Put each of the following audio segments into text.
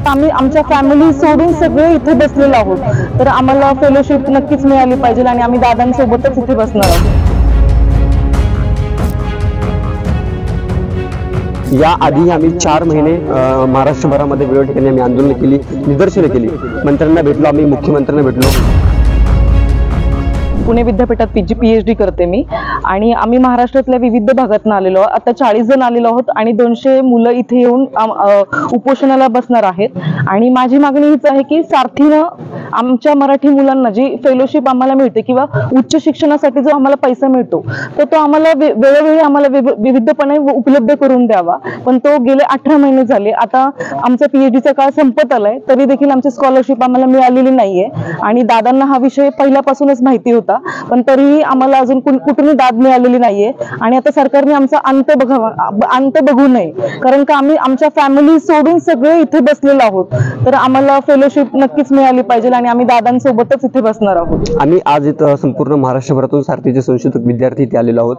आम्ही आमच्या फॅमिली सोडून सगळे इथे बसलेलो आहोत, तर आम्हाला फेलोशिप नक्कीच मिळाली पाहिजे आणि आम्ही दादांसोबतच इथे बसणार आहोत. याआधी आम्ही 4 महिने महाराष्ट्रभरामध्ये वेगवेगळ्या ठिकाणी आम्ही आंदोलन केली, निदर्शने केली, मंत्र्यांना भेटलो, आम्ही मुख्यमंत्र्यांना भेटलो. पुणे विद्यापीठात PhD करते मी आणि आम्ही महाराष्ट्रातल्या विविध भागातून आलेलो आहोत. आता 40 जण आलेलो आहोत आणि 200 मुलं इथे येऊन उपोषणाला बसणार आहेत. आणि माझी मागणी हीच आहे की सारथीनं आमच्या मराठी मुलांना जी फेलोशिप आम्हाला मिळते किंवा उच्च शिक्षणासाठी जो आम्हाला पैसा मिळतो तर तो आम्हाला वेळोवेळी आम्हाला विविधपणे उपलब्ध करून द्यावा. पण तो गेले 18 महिने झाले, आता आमचा PhDचा काळ संपत आलाय तरी देखील आमची स्कॉलरशिप आम्हाला मिळालेली नाहीये. आणि दादांना हा विषय पहिल्यापासूनच माहिती होता, पण तरीही आम्हाला अजून कुठूनही दाद मिळालेली नाहीये. आणि आता सरकारने आमचा अंत बघू नये, कारण का आम्ही आमच्या फॅमिली सोडून सगळे इथे बसलेलो आहोत, तर आम्हाला फेलोशिप नक्कीच मिळाली पाहिजे आणि आम्ही दादांसोबतच इथे बसणार आहोत. आम्ही आज इथं संपूर्ण महाराष्ट्रभरातून सारथीचे संशोधक विद्यार्थी इथे आलेलो आहोत.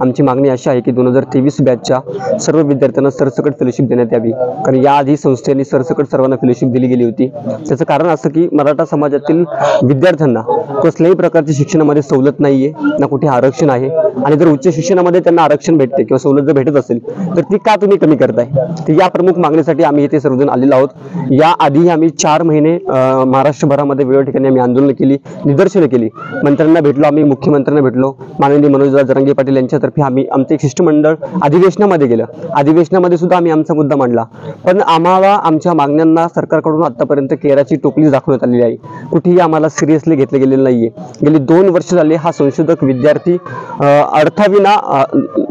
आमची मागणी अशी आहे की 2023 बॅचच्या सर्व विद्यार्थ्यांना सरसकट फेलोशिप देण्यात यावी, कारण याआधी संस्थेने सरसकट सर्वांना फेलोशिप दिली गेली होती. त्याचं कारण असं की मराठा समाजातील विद्यार्थ्यांना कसल्याही प्रकारची शिक्षणामध्ये सवलत नाहीये, ना कुठे आरक्षण आहे. आणि जर उच्च शिक्षणामध्ये त्यांना आरक्षण भेटते किंवा सवलत जर भेटत असेल तर ती का तुम्ही कमी करताय, तर या प्रमुख मागणीसाठी आम्ही इथे सर्वजण आलेलो आहोत. याआधी आम्ही 4 महिने महाराष्ट्रभरामध्ये वेगवेगळ्या ठिकाणी आम्ही आंदोलन केली, निदर्शने केली, मंत्र्यांना भेटलो, आम्ही मुख्यमंत्र्यांना भेटलो. माननीय मनोजदादा जरांगे पाटील यांच्यातर्फे आम्ही आमचे एक शिष्टमंडळ अधिवेशनामध्ये गेलं. अधिवेशनामध्ये सुद्धा आम्ही आमचा मुद्दा मांडला, पण आम्हाला आमच्या मागण्यांना सरकारकडून आतापर्यंत केराची टोपली दाखवण्यात आलेली आहे. कुठेही आम्हाला सिरियसली घेतलं गेलेलं नाहीये. गेली 2 वर्ष झाले हा संशोधक विद्यार्थी अर्थाविना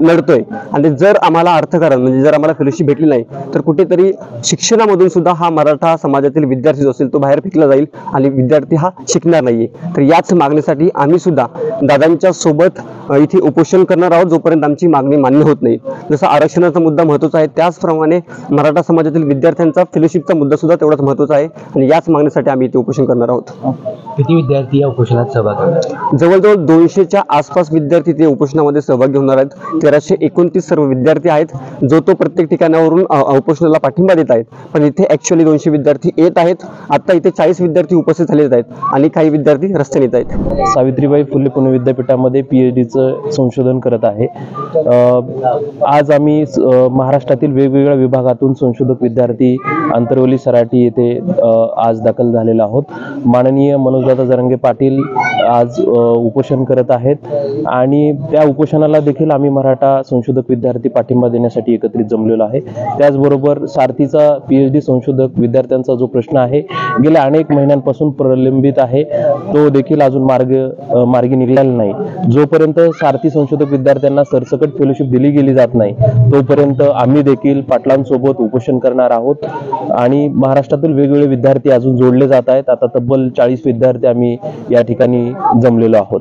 लढतोय. आणि जर आम्हाला अर्थकारण म्हणजे जर आम्हाला फेलोशिप भेटली नाही तर कुठेतरी शिक्षणामधून सुद्धा हा मराठा समाजातील विद्यार्थी जो असेल तो बाहेर फेकला जाईल आणि विद्यार्थी हा शिकणार नाहीये. तर याच मागणीसाठी आम्ही सुद्धा दादांच्या सोबत इथे उपोषण करणार आहोत जोपर्यंत आमची मागणी मान्य होत नाही. जसं आरक्षणाचा मुद्दा महत्त्वाचा आहे त्याचप्रमाणे मराठा समाजातील विद्यार्थ्यांचा फेलोशिपचा मुद्दा सुद्धा तेवढाच महत्त्वाचा आहे आणि याच मागणीसाठी आम्ही इथे उपोषण करणार आहोत. किती विद्यार्थी या उपोषणात सहभागी? जवळजवळ 200च्या आसपास विद्यार्थी ते उपोषणामध्ये सहभागी होणार आहेत. 1329 सर्व विद्यार्थी आहेत जो तो प्रत्येक ठिकाणावरून उपोषणाला पाठिंबा देत आहेत. पण इथे ऍक्च्युअली 200 विद्यार्थी येत आहेत. आता इथे 40 विद्यार्थी उपस्थित झालेले आहेत आणि काही विद्यार्थी रस्त्याने येत आहेत. सावित्रीबाई फुले पुणे विद्यापीठामध्ये PhDचं संशोधन करत आहे. आज आम्ही महाराष्ट्रातील वेगवेगळ्या विभागातून संशोधक विद्यार्थी आंतरवली सराटी येथे आज दाखल झालेलो आहोत. माननीय मनोजदादा जरांगे पाटील आज उपोषण करत आहेत आणि त्या उपोषणाला देखील आम्ही मराठा संशोधक विद्यार्थी पाठिंबा देण्यासाठी एकत्रित जमलेलो आहे. त्याचबरोबर सारथीचा PhD संशोधक विद्यार्थ्यांचा जो प्रश्न आहे गेल्या अनेक महिन्यांपासून प्रलंबित आहे तो देखील अजून मार्गी निघालेला नाही. जोपर्यंत सारथी संशोधक विद्यार्थ्यांना सरसकट फेलोशिप दिली गेली जात नाही तोपर्यंत आम्ही देखील पाटलांसोबत उपोषण करणार आहोत. आणि महाराष्ट्रातील वेगवेगळे विद्यार्थी अजून जोडले जात आहेत. आता तब्बल 40 विद्यार्थी आम्ही या ठिकाणी जमलेलो आहोत.